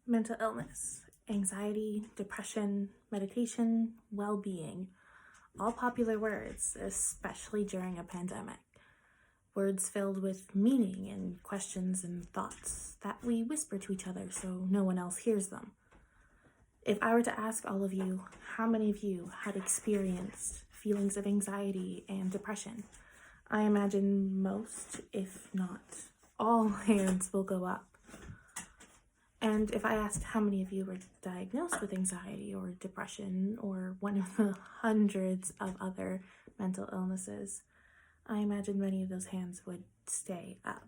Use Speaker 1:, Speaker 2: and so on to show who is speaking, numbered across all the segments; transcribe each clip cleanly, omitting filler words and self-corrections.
Speaker 1: mental illness, anxiety, depression, meditation, well-being, all popular words, especially during a pandemic. Words filled with meaning and questions and thoughts that we whisper to each other so no one else hears them. If I were to ask all of you, how many of you had experienced feelings of anxiety and depression, I imagine most, if not all, hands will go up. And if I asked how many of you were diagnosed with anxiety or depression or one of the hundreds of other mental illnesses, I imagine many of those hands would stay up.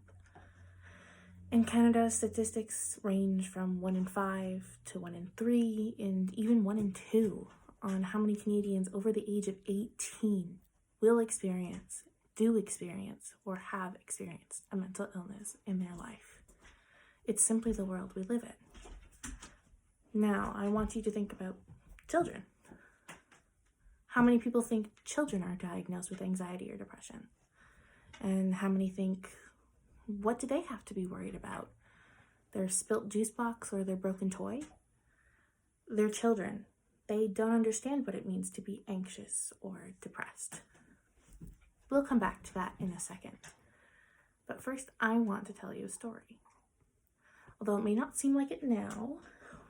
Speaker 1: In Canada, statistics range from 1 in 5 to 1 in 3 and even 1 in 2 on how many Canadians over the age of 18 will experience, do experience, or have experienced a mental illness in their life. It's simply the world we live in. Now, I want you to think about children. How many people think children are diagnosed with anxiety or depression? And how many think, what do they have to be worried about? Their spilt juice box or their broken toy? They're children. They don't understand what it means to be anxious or depressed. We'll come back to that in a second. But first, I want to tell you a story. Although it may not seem like it now,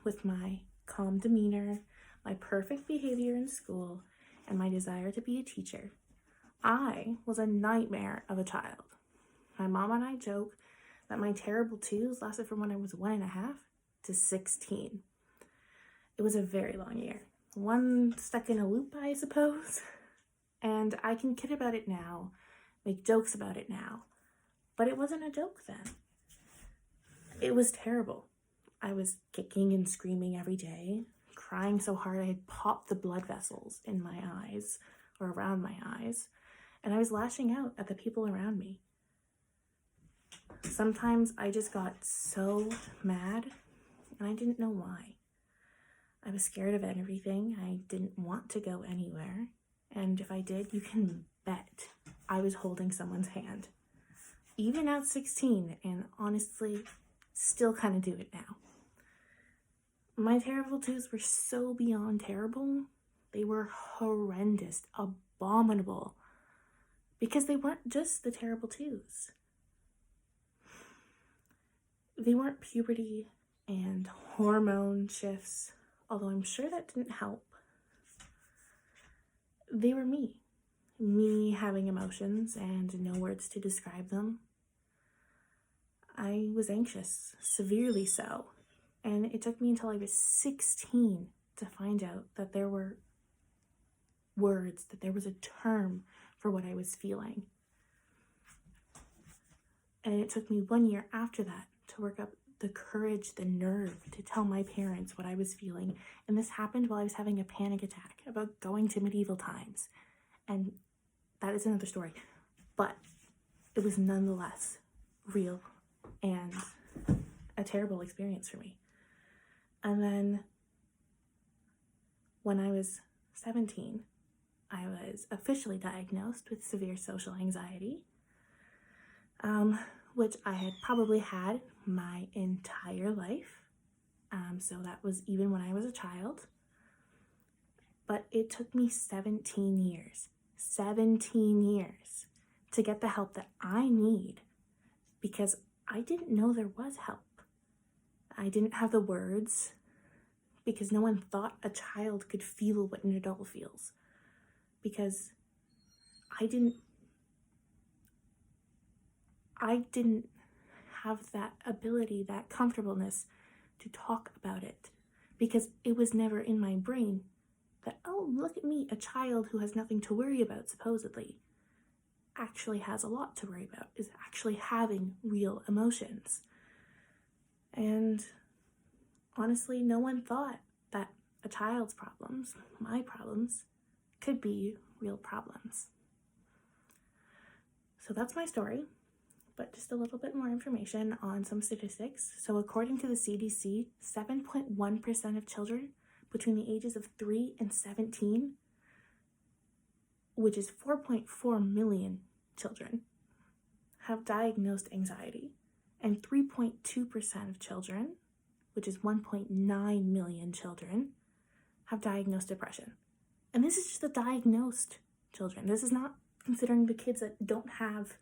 Speaker 1: with my calm demeanor, my perfect behavior in school, and my desire to be a teacher, I was a nightmare of a child. My mom and I joke that my terrible twos lasted from when I was 1.5 to 16. It was a very long year. One stuck in a loop, I suppose. And I can kid about it now, make jokes about it now, but it wasn't a joke then. It was terrible. I was kicking and screaming every day, crying so hard I had popped the blood vessels in my eyes or around my eyes, and I was lashing out at the people around me. Sometimes I just got so mad and I didn't know why. I was scared of everything. I didn't want to go anywhere. And if I did, you can bet I was holding someone's hand. Even at 16, and honestly, still kind of do it now. My terrible twos were so beyond terrible. They were horrendous, abominable, because they weren't just the terrible twos. They weren't puberty and hormone shifts, although I'm sure that didn't help. They were me having emotions and no words to describe them. I was anxious, severely so, and it took me until I was 16 to find out that there were words, that there was a term for what I was feeling. And it took me 1 year after that to work up the courage, the nerve to tell my parents what I was feeling. And this happened while I was having a panic attack about going to medieval times. And that is another story. But it was nonetheless real and a terrible experience for me. And then when I was 17, I was officially diagnosed with severe social anxiety, which I had probably had my entire life. So that was even when I was a child. But it took me 17 years to get the help that I need, because I didn't know there was help. I didn't have the words because no one thought a child could feel what an adult feels, because I didn't have that ability, that comfortableness to talk about it, because it was never in my brain that, oh, look at me, a child who has nothing to worry about, supposedly, actually has a lot to worry about, is actually having real emotions. And honestly, no one thought that a child's problems, my problems, could be real problems. So that's my story, but just a little bit more information on some statistics. So according to the CDC, 7.1% of children between the ages of 3 and 17, which is 4.4 million children, have diagnosed anxiety, and 3.2% of children which is 1.9 million children, have diagnosed depression. And this is just the diagnosed children. This is not considering the kids that don't have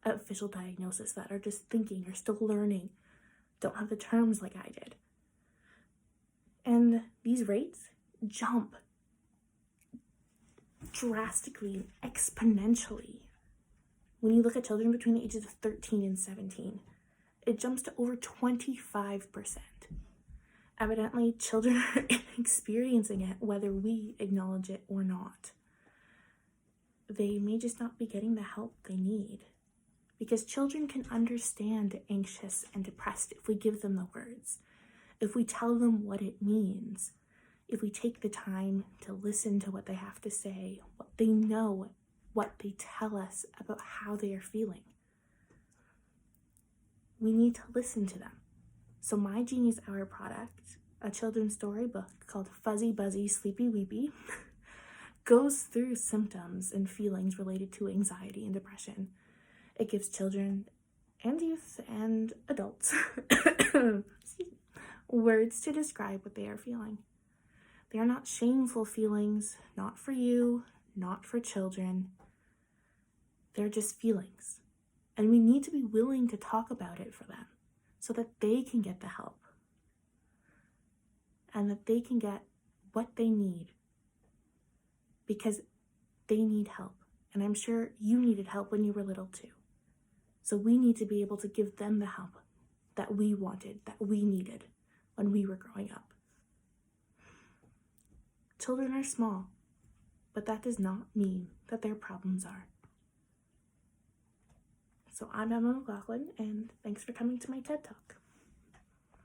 Speaker 1: an official diagnosis, that are just thinking or still learning, don't have the terms like I did. And these rates jump drastically and exponentially. When you look at children between the ages of 13 and 17, it jumps to over 25%. Evidently, children are experiencing it whether we acknowledge it or not. They may just not be getting the help they need, because children can understand anxious and depressed if we give them the words, if we tell them what it means, if we take the time to listen to what they have to say, what they know, what they tell us about how they are feeling. We need to listen to them. So my Genius Hour product, a children's storybook called Fuzzy Buzzy Sleepy Weepy, goes through symptoms and feelings related to anxiety and depression. It gives children and youth and adults words to describe what they are feeling. They are not shameful feelings, not for you, not for children. They're just feelings. And we need to be willing to talk about it for them so that they can get the help and that they can get what they need, because they need help. And I'm sure you needed help when you were little too. So we need to be able to give them the help that we wanted, that we needed when we were growing up. Children are small, but that does not mean that their problems are. So I'm Emma McLachlan, and thanks for coming to my TED Talk.